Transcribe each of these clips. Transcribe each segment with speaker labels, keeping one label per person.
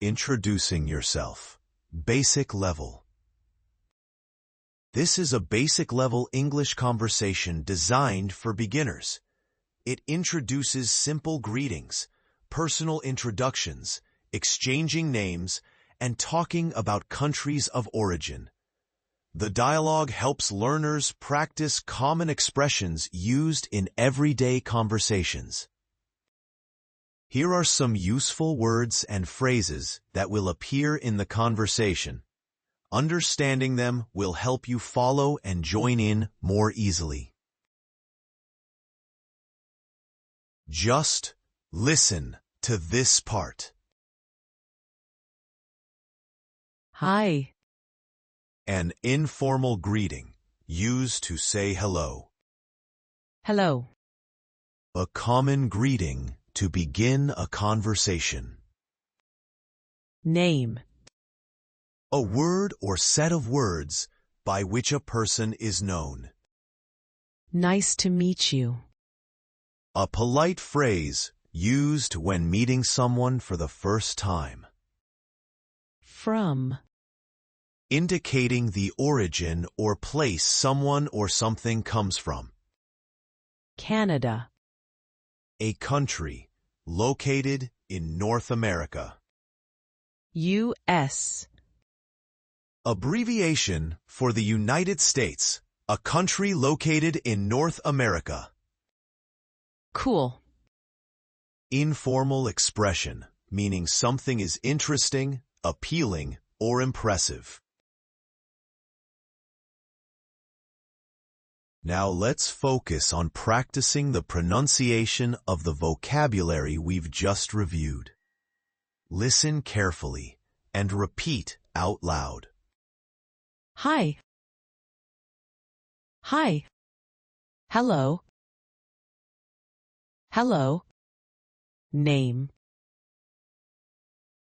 Speaker 1: Introducing yourself. Basic level. This is a basic-level English conversation designed for beginners. It introduces simple greetings, personal introductions, exchanging names, and talking about countries of origin. The dialogue helps learners practice common expressions used in everyday conversations. Here are some useful words and phrases that will appear in the conversation. Understanding them will help you follow and join in more easily. Just listen to this part.
Speaker 2: Hi.
Speaker 1: An informal greeting, used to say hello.
Speaker 2: Hello.
Speaker 1: A common greeting to begin a conversation.
Speaker 2: Name.
Speaker 1: A word or set of words by which a person is known.
Speaker 2: Nice to meet you.
Speaker 1: A polite phrase used when meeting someone for the first time.
Speaker 2: From.
Speaker 1: Indicating the origin or place someone or something comes from.
Speaker 2: Canada.
Speaker 1: A country located in North America.
Speaker 2: U.S.
Speaker 1: Abbreviation for the United States, a country located in North America.
Speaker 2: Cool.
Speaker 1: Informal expression, meaning something is interesting, appealing, or impressive. Now let's focus on practicing the pronunciation of the vocabulary we've just reviewed. Listen carefully and repeat out loud.
Speaker 2: Hi. Hi. Hello. Hello. Name.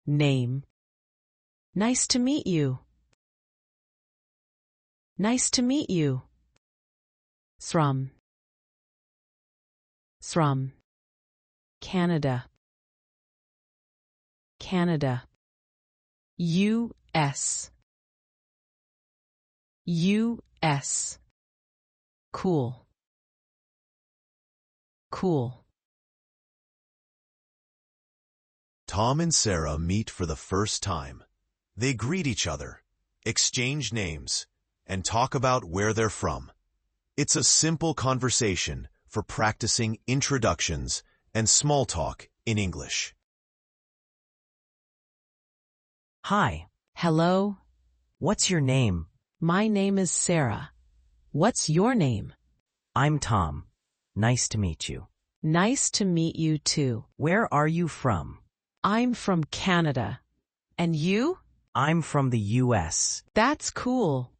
Speaker 2: Name. Nice to meet you. Nice to meet you. From. From. Canada. Canada. U.S. U.S. Cool. Cool.
Speaker 1: Tom and Sarah meet for the first time. They greet each other, exchange names, and talk about where they're from. It's a simple conversation for practicing introductions and small talk in English.
Speaker 3: Hi.
Speaker 2: Hello.
Speaker 3: What's your name?
Speaker 2: My name is Sarah. What's your name?
Speaker 3: I'm Tom. Nice to meet you.
Speaker 2: Nice to meet you too.
Speaker 3: Where are you from?
Speaker 2: I'm from Canada. And you?
Speaker 3: I'm from the U.S.
Speaker 2: That's cool.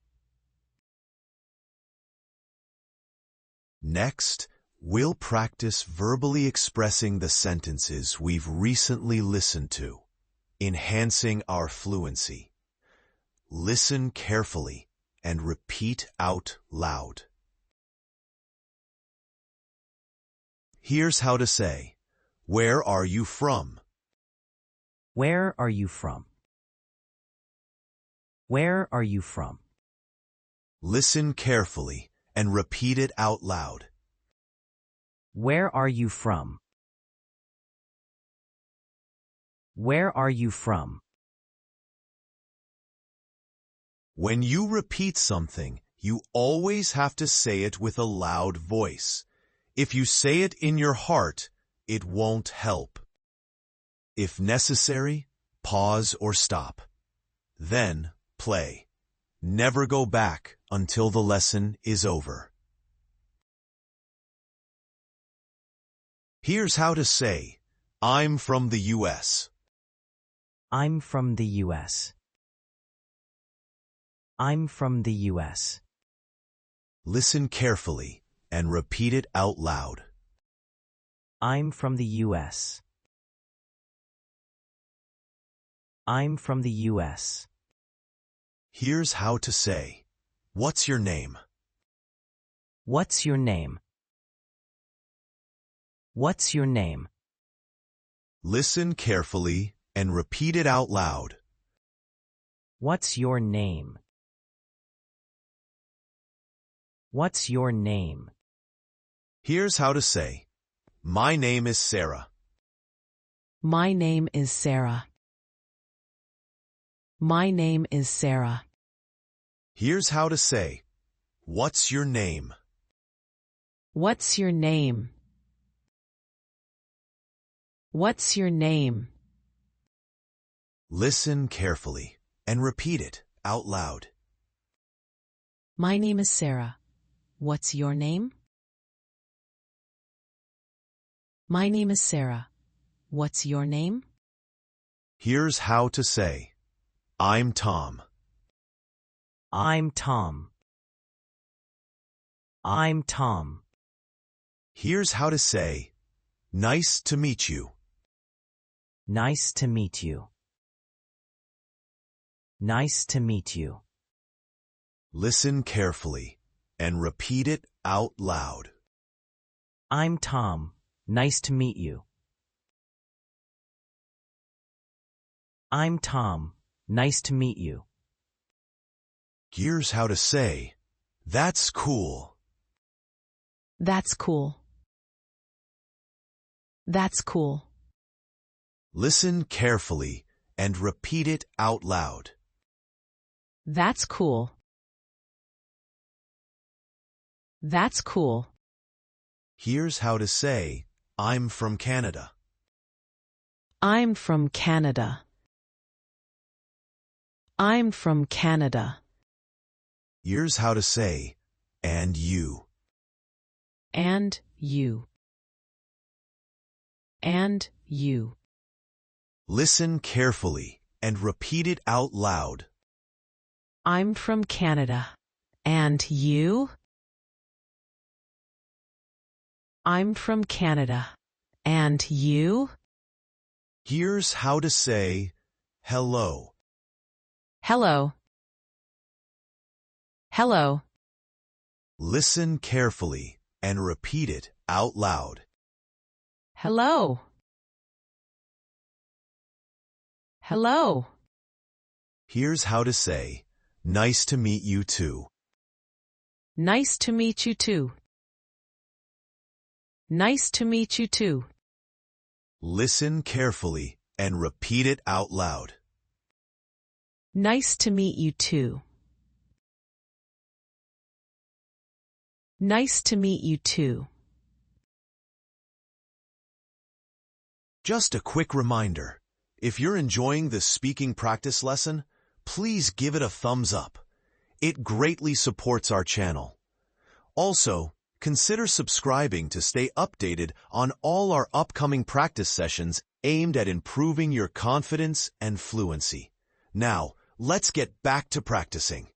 Speaker 1: Next, we'll practice verbally expressing the sentences we've recently listened to, enhancing our fluency. Listen carefully and repeat out loud. Here's how to say, "Where are you from?"
Speaker 3: Where are you from? Where are you from?
Speaker 1: Listen carefully and repeat it out loud.
Speaker 3: Where are you from? Where are you from?
Speaker 1: When you repeat something, you always have to say it with a loud voice. If you say it in your heart, it won't help. If necessary, pause or stop. Then, play. Never go back until the lesson is over. Here's how to say, "I'm from the U.S."
Speaker 3: I'm from the U.S. I'm from the U.S.
Speaker 1: Listen carefully and repeat it out loud.
Speaker 3: I'm from the U.S. I'm from the U.S.
Speaker 1: Here's how to say, "What's your name?"
Speaker 3: What's your name? What's your name?
Speaker 1: Listen carefully and repeat it out loud.
Speaker 3: What's your name? What's your name?
Speaker 1: Here's how to say, my name is Sarah.
Speaker 2: My name is Sarah. My name is Sarah.
Speaker 1: Here's how to say, what's your name?
Speaker 2: What's your name? What's your name?
Speaker 1: Listen carefully and repeat it out loud.
Speaker 2: My name is Sarah. What's your name? My name is Sarah. What's your name?
Speaker 1: Here's how to say, I'm Tom.
Speaker 3: I'm Tom. I'm Tom.
Speaker 1: Here's how to say, nice to meet you.
Speaker 3: Nice to meet you. Nice to meet you.
Speaker 1: Listen carefully and repeat it out loud.
Speaker 3: I'm Tom. Nice to meet you. I'm Tom. Nice to meet you.
Speaker 1: Here's how to say, that's cool.
Speaker 2: That's cool. That's cool.
Speaker 1: Listen carefully and repeat it out loud.
Speaker 2: That's cool. That's cool.
Speaker 1: Here's how to say, I'm from Canada.
Speaker 2: I'm from Canada. I'm from Canada.
Speaker 1: Here's how to say, and you.
Speaker 2: And you. And you.
Speaker 1: Listen carefully and repeat it out loud.
Speaker 2: I'm from Canada. And you? I'm from Canada. And you?
Speaker 1: Here's how to say, hello.
Speaker 2: Hello. Hello.
Speaker 1: Listen carefully and repeat it out loud.
Speaker 2: Hello. Hello.
Speaker 1: Here's how to say, nice to meet you too.
Speaker 2: Nice to meet you too. Nice to meet you too.
Speaker 1: Listen carefully and repeat it out loud.
Speaker 2: Nice to meet you too. Nice to meet you too.
Speaker 1: Just a quick reminder, if you're enjoying this speaking practice lesson, please give it a thumbs up. It greatly supports our channel. Also, consider subscribing to stay updated on all our upcoming practice sessions aimed at improving your confidence and fluency. Now, let's get back to practicing.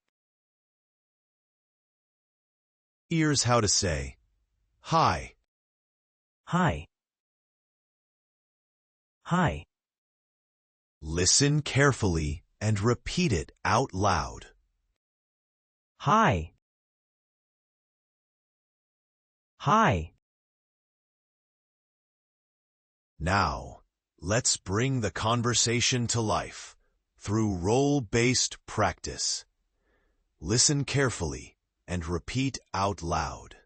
Speaker 1: Here's how to say, hi.
Speaker 3: Hi. Hi.
Speaker 1: Listen carefully and repeat it out loud.
Speaker 3: Hi. Hi.
Speaker 1: Now, let's bring the conversation to life through role-based practice. Listen carefully and repeat out loud.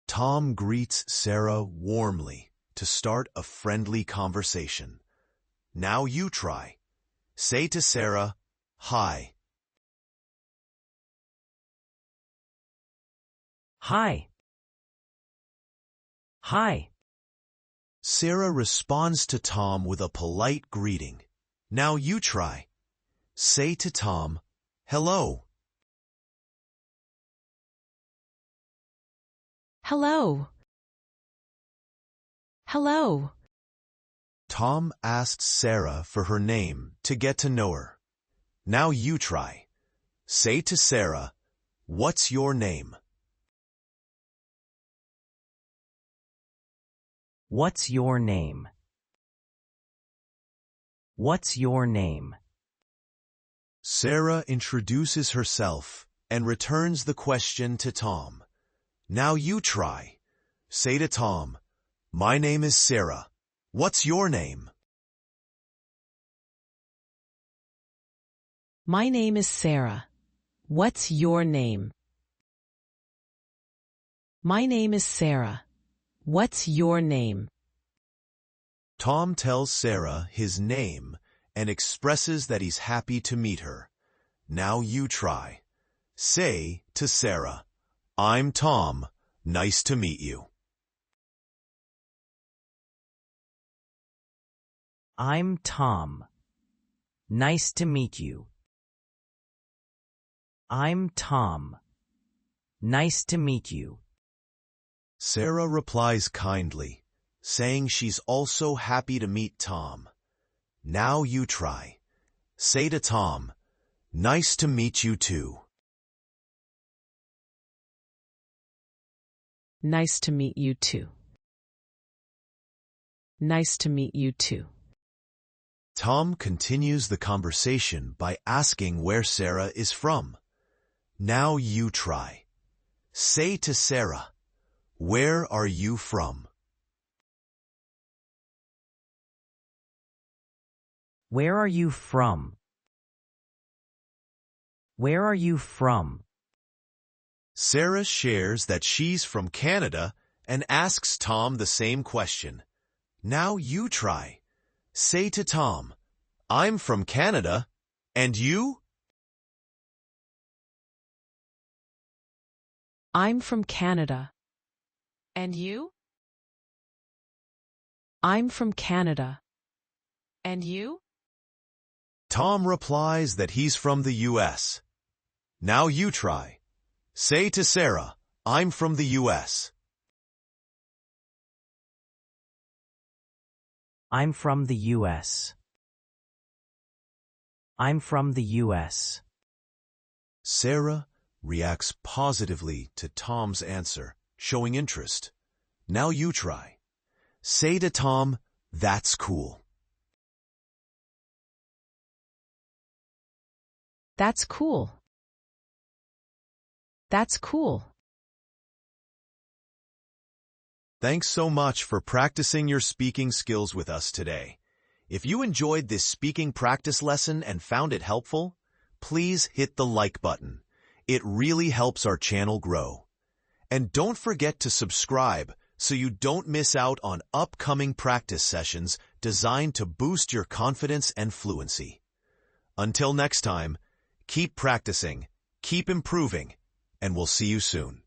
Speaker 1: Tom greets Sarah warmly to start a friendly conversation. Now you try. Say to Sarah, hi.
Speaker 3: Hi. Hi.
Speaker 1: Sarah responds to Tom with a polite greeting. Now you try. Say to Tom, hello.
Speaker 2: Hello. Hello.
Speaker 1: Tom asks Sarah for her name to get to know her. Now you try. Say to Sarah, what's your name?
Speaker 3: What's your name? What's your name?
Speaker 1: Sarah introduces herself and returns the question to Tom. Now you try. Say to Tom, my name is Sarah. What's your name?
Speaker 2: My name is Sarah. What's your name? My name is Sarah. What's your name?
Speaker 1: Tom tells Sarah his name and expresses that he's happy to meet her. Now you try. Say to Sarah, I'm Tom. Nice to meet you.
Speaker 3: I'm Tom. Nice to meet you. I'm Tom. Nice to meet you.
Speaker 1: Sarah replies kindly, saying she's also happy to meet Tom. Now you try. Say to Tom, nice to meet you too.
Speaker 2: Nice to meet you too. Nice to meet you too.
Speaker 1: Tom continues the conversation by asking where Sarah is from. Now you try. Say to Sarah, where are you from?
Speaker 3: Where are you from? Where are you from?
Speaker 1: Sarah shares that she's from Canada and asks Tom the same question. Now you try. Say to Tom, I'm from Canada, and you?
Speaker 2: I'm from Canada. And you? I'm from Canada. And you?
Speaker 1: Tom replies that he's from the U.S. Now you try. Say to Sarah, I'm from the U.S.
Speaker 3: I'm from the U.S. I'm from the U.S.
Speaker 1: Sarah reacts positively to Tom's answer, showing interest. Now you try. Say to Tom, that's cool.
Speaker 2: That's cool. That's cool.
Speaker 1: Thanks so much for practicing your speaking skills with us today. If you enjoyed this speaking practice lesson and found it helpful, please hit the like button. It really helps our channel grow. And don't forget to subscribe so you don't miss out on upcoming practice sessions designed to boost your confidence and fluency. Until next time, keep practicing, keep improving, and we'll see you soon.